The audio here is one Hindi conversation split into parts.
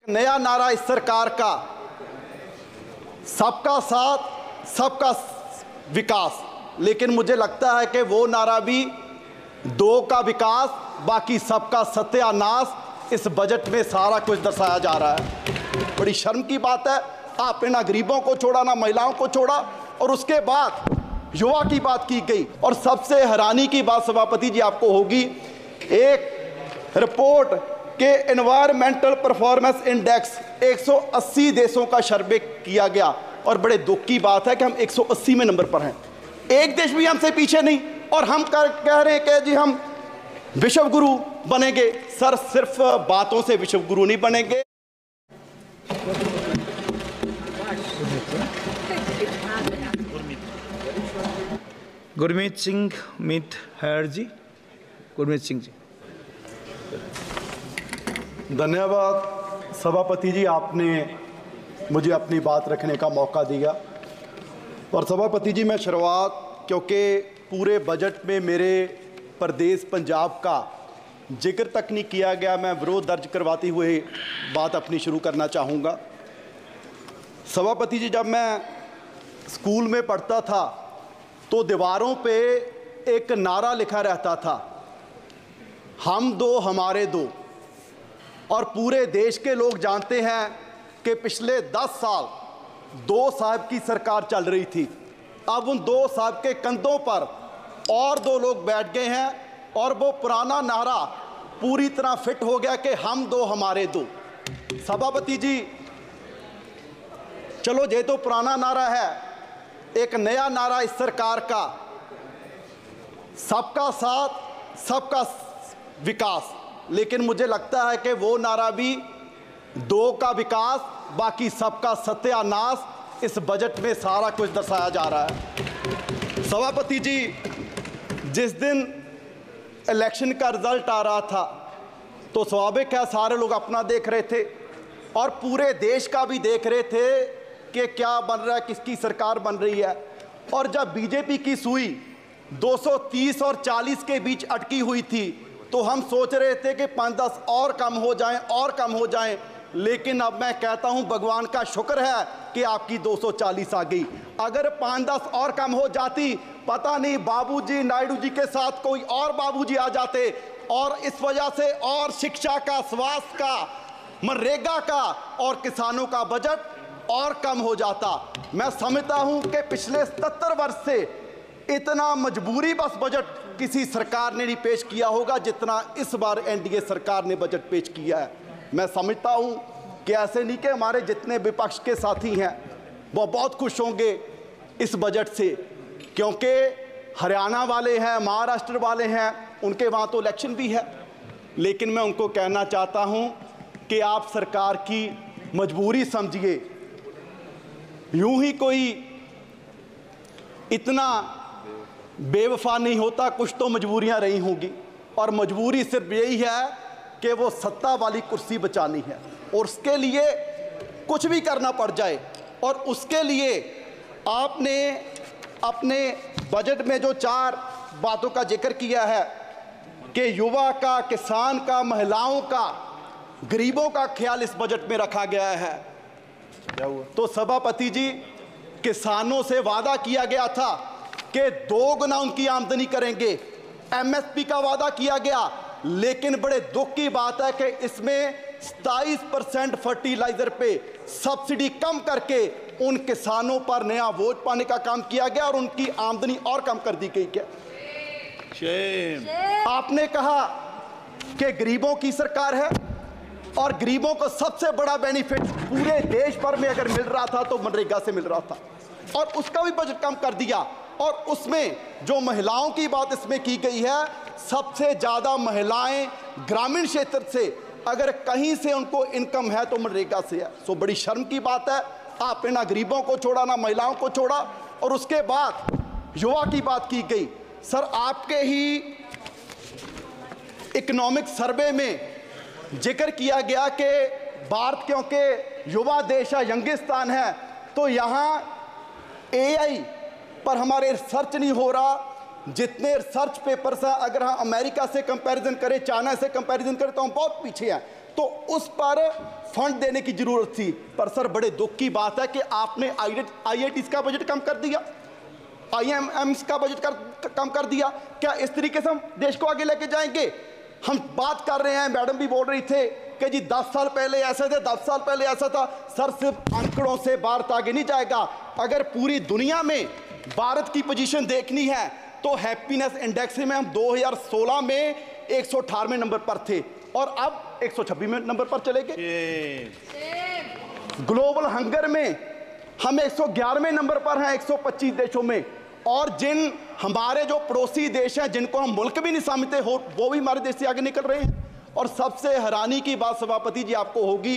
नया नारा इस सरकार का सबका साथ सबका विकास, लेकिन मुझे लगता है कि वो नारा भी दो का विकास बाकी सबका सत्यानाश इस बजट में सारा कुछ दर्शाया जा रहा है। बड़ी शर्म की बात है, आपने ना गरीबों को छोड़ा ना महिलाओं को छोड़ा और उसके बाद युवा की बात की गई। और सबसे हैरानी की बात सभापति जी आपको होगी, एक रिपोर्ट के एनवायरमेंटल परफॉर्मेंस इंडेक्स 180 देशों का सर्वे किया गया और बड़े दुख की बात है कि हम 180वें नंबर पर हैं। एक देश भी हमसे पीछे नहीं और हम कह रहे हैं कि जी हम विश्व गुरु बनेंगे। सर, सिर्फ बातों से विश्व गुरु नहीं बनेंगे। गुरमीत सिंह मीत हैर जी। गुरमीत सिंह जी। धन्यवाद सभापति जी, आपने मुझे अपनी बात रखने का मौका दिया। और सभापति जी, मैं शुरुआत क्योंकि पूरे बजट में मेरे प्रदेश पंजाब का जिक्र तक नहीं किया गया, मैं विरोध दर्ज करवाते हुए बात अपनी शुरू करना चाहूँगा। सभापति जी, जब मैं स्कूल में पढ़ता था तो दीवारों पे एक नारा लिखा रहता था, हम दो हमारे दो। और पूरे देश के लोग जानते हैं कि पिछले 10 साल 2 साहब की सरकार चल रही थी। अब उन 2 साहब के कंधों पर और 2 लोग बैठ गए हैं और वो पुराना नारा पूरी तरह फिट हो गया कि हम दो हमारे दो। सभापति जी, चलो ये तो पुराना नारा है, एक नया नारा इस सरकार का सबका साथ सबका विकास, लेकिन मुझे लगता है कि वो नारा भी दो का विकास बाकी सबका सत्यानाश इस बजट में सारा कुछ दर्शाया जा रहा है। सभापति जी, जिस दिन इलेक्शन का रिजल्ट आ रहा था तो स्वाभाविक है सारे लोग अपना देख रहे थे और पूरे देश का भी देख रहे थे कि क्या बन रहा है, किसकी सरकार बन रही है। और जब बीजेपी की सुई 230 और 40 के बीच अटकी हुई थी तो हम सोच रहे थे कि 5-10 और कम हो जाएं, लेकिन अब मैं कहता हूं भगवान का शुक्र है कि आपकी 240 आ गई। अगर 5-10 और कम हो जाती, पता नहीं बाबूजी नायडू जी के साथ कोई और बाबूजी आ जाते और इस वजह से और शिक्षा का, स्वास्थ्य का, मनरेगा का और किसानों का बजट और कम हो जाता। मैं समझता हूं कि पिछले 77 वर्ष से इतना मजबूरी बस बजट किसी सरकार ने नहीं पेश किया होगा जितना इस बार एनडीए सरकार ने बजट पेश किया है। मैं समझता हूं कि ऐसे नहीं कि हमारे जितने विपक्ष के साथी हैं वो बहुत खुश होंगे इस बजट से, क्योंकि हरियाणा वाले हैं, महाराष्ट्र वाले हैं, उनके वहाँ तो इलेक्शन भी है। लेकिन मैं उनको कहना चाहता हूं कि आप सरकार की मजबूरी समझिए। यूं ही कोई इतना बेवफा नहीं होता, कुछ तो मजबूरियां रही होंगी और मजबूरी सिर्फ यही है कि वो सत्ता वाली कुर्सी बचानी है और उसके लिए कुछ भी करना पड़ जाए। और उसके लिए आपने अपने बजट में जो 4 बातों का जिक्र किया है कि युवा का, किसान का, महिलाओं का, गरीबों का ख्याल इस बजट में रखा गया है। तो सभापति जी, किसानों से वादा किया गया था कि 2 गुना उनकी आमदनी करेंगे, एमएसपी का वादा किया गया, लेकिन बड़े दुख की बात है कि इसमें 27% फर्टिलाइजर पे सब्सिडी कम करके उन किसानों पर नया वोट पाने का काम किया गया और उनकी आमदनी और कम कर दी गई। क्या आपने कहा कि गरीबों की सरकार है और गरीबों को सबसे बड़ा बेनिफिट पूरे देश भर में अगर मिल रहा था तो मनरेगा से मिल रहा था और उसका भी बजट कम कर दिया। और उसमें जो महिलाओं की बात इसमें की गई है, सबसे ज़्यादा महिलाएं ग्रामीण क्षेत्र से, अगर कहीं से उनको इनकम है तो मनरेगा से है। सो बड़ी शर्म की बात है, आपने ना गरीबों को छोड़ा ना महिलाओं को छोड़ा। और उसके बाद युवा की बात की गई। सर, आपके ही इकोनॉमिक सर्वे में जिक्र किया गया कि भारत क्योंकि युवा देश है, यंगिस्तान है, तो यहाँ एआई पर हमारे रिसर्च नहीं हो रहा। जितने रिसर्च पेपर्स हैं, अगर हम अमेरिका से कंपैरिजन करें, चाइना से कंपैरिजन करें तो हम बहुत पीछे हैं। तो उस पर फंड देने की जरूरत थी। पर सर बड़े दुख की बात है कि आपने IITs का बजट कम कर दिया, IIMs का बजट कम कर दिया। क्या इस तरीके से हम देश को आगे लेके जाएंगे? हम बात कर रहे हैं, मैडम भी बोल रही थे कि जी 10 साल पहले ऐसे थे, 10 साल पहले ऐसा था। सर सिर्फ आंकड़ों से भारत आगे नहीं जाएगा। अगर पूरी दुनिया में भारत की पोजीशन देखनी है तो हैप्पीनेस इंडेक्स में हम 2016 में 118वें नंबर पर थे और अब 126वें नंबर पर चले गए। ग्लोबल हंगर में हम 111वें नंबर पर हैं 125 देशों में। और जिन हमारे जो पड़ोसी देश हैं जिनको हम मुल्क भी नहीं समझते हो, वो भी हमारे देश से आगे निकल रहे हैं। और सबसे हैरानी की बात सभापति जी आपको होगी,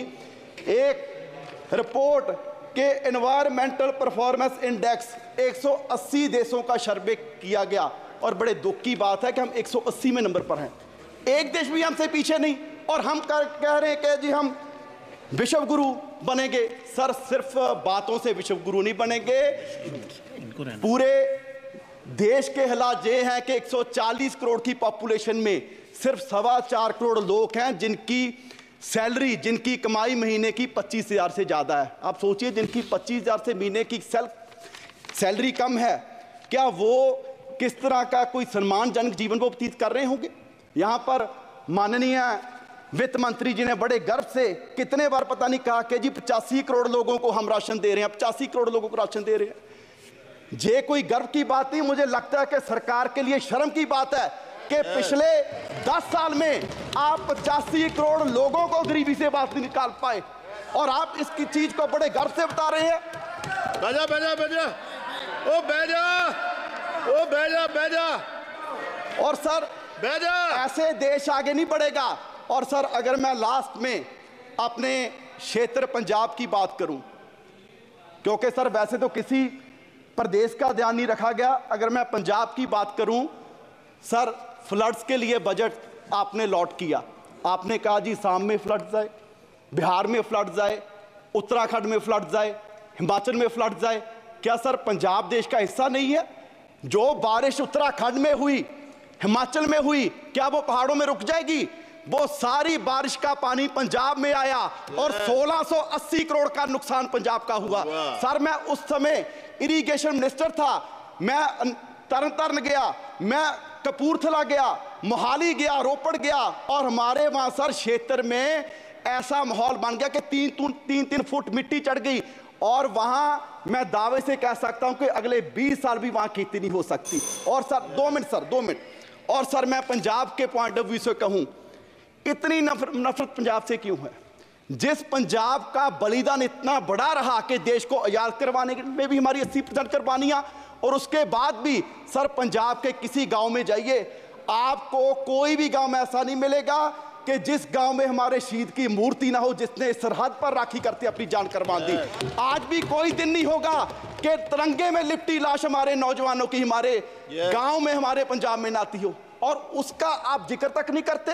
एक रिपोर्ट के एनवायरमेंटल परफॉर्मेंस इंडेक्स 180 देशों का सर्वे किया गया और बड़े दुख की बात है कि हम 180वें नंबर पर हैं। एक देश भी हमसे पीछे नहीं। और हम कह रहे हैं कि जी हम विश्व गुरु बनेंगे। सर सिर्फ बातों से विश्व गुरु नहीं बनेंगे। पूरे देश के हालात ये हैं कि 140 करोड़ की पॉपुलेशन में सिर्फ 4.25 करोड़ लोग हैं जिनकी सैलरी, जिनकी कमाई महीने की 25,000 से ज़्यादा है। आप सोचिए, जिनकी 25,000 से महीने की सैलरी कम है, क्या वो किस तरह का कोई सम्मानजनक जीवन वो व्यतीत कर रहे होंगे? यहाँ पर माननीय वित्त मंत्री जी ने बड़े गर्व से कितने बार पता नहीं कहा कि जी 85 करोड़ लोगों को हम राशन दे रहे हैं, 85 करोड़ लोगों को राशन दे रहे हैं। ये कोई गर्व की बात नहीं, मुझे लगता है कि सरकार के लिए शर्म की बात है कि पिछले 10 साल में आप 85 करोड़ लोगों को गरीबी से बाहर नहीं निकाल पाए और आप इसकी चीज को बड़े गर्व से बता रहे हैं। बैजा। और सर ऐसे देश आगे नहीं बढ़ेगा। और सर अगर मैं लास्ट में अपने क्षेत्र पंजाब की बात करूं, क्योंकि सर वैसे तो किसी प्रदेश का ध्यान नहीं रखा गया, अगर मैं पंजाब की बात करूं, सर फ्लड्स के लिए बजट आपने लॉट किया। आपने कहा जी असम में फ्लड्स आए, बिहार में फ्लड्स आए, उत्तराखंड में फ्लड्स आए, हिमाचल में फ्लड्स आए। क्या सर पंजाब देश का हिस्सा नहीं है? जो बारिश उत्तराखंड में हुई, हिमाचल में हुई, क्या वो पहाड़ों में रुक जाएगी? वो सारी बारिश का पानी पंजाब में आया और 1680 करोड़ का नुकसान पंजाब का हुआ। सर मैं उस समय इरिगेशन मिनिस्टर था, मैं तरन गया, मैं कपूरथला गया, मोहाली गया, रोपड़ गया और हमारे वहां सर क्षेत्र में ऐसा माहौल बन गया कि 3 फुट मिट्टी चढ़ गई और वहां मैं दावे से कह सकता हूं कि अगले 20 साल भी वहां खेती नहीं हो सकती। और सर 2 मिनट और सर मैं पंजाब के पॉइंट ऑफ व्यू से कहूं, इतनी नफरत पंजाब से क्यों है? जिस पंजाब का बलिदान इतना बड़ा रहा कि देश को आजाद करवाने में भी हमारी 80% कुर्बानियां, और उसके बाद भी सर पंजाब के किसी गांव में जाइए, आपको कोई भी गांव में ऐसा नहीं मिलेगा कि जिस गांव में हमारे शहीद की मूर्ति ना हो, जिसने सरहद पर राखी करते अपनी जान कुर्बान दी। आज भी कोई दिन नहीं होगा कि तिरंगे में लिपटी लाश हमारे नौजवानों की हमारे गांव में, हमारे पंजाब में ना आती हो, और उसका आप जिक्र तक नहीं करते।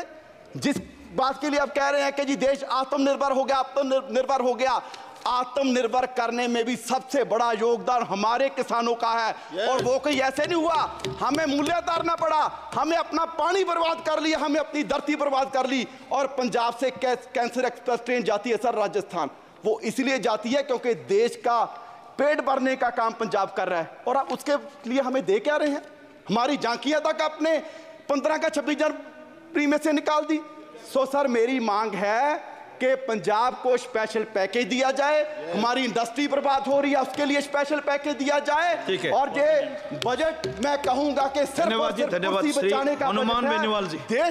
जिस बात के लिए आप कह रहे हैं कि जी देश आत्मनिर्भर हो गया, आत्मनिर्भर हो गया, आत्मनिर्भर करने में भी सबसे बड़ा योगदान हमारे किसानों का है। और वो कोई ऐसे नहीं हुआ हमें मूल्य उतारना पड़ा, हमें अपना पानी बर्बाद कर लिया, हमें अपनी धरती बर्बाद कर ली। और पंजाब से कैंसर एक्सप्रेस ट्रेन जाती है सर राजस्थान, वो इसलिए जाती है क्योंकि देश का पेट भरने का काम पंजाब कर रहा है। और आप उसके लिए हमें दे क्या रहे हैं? हमारी झांकियां तक आपने 15 का 26 जनवरी में से निकाल दी। सो सर मेरी मांग है कि पंजाब को स्पेशल पैकेज दिया जाए, हमारी इंडस्ट्री बर्बाद हो रही है उसके लिए स्पेशल पैकेज दिया जाए। और ये बजट मैं कहूंगा कि सिर्फ धन्यवाद बचाने का हनुमान बेनीवाल जी। देश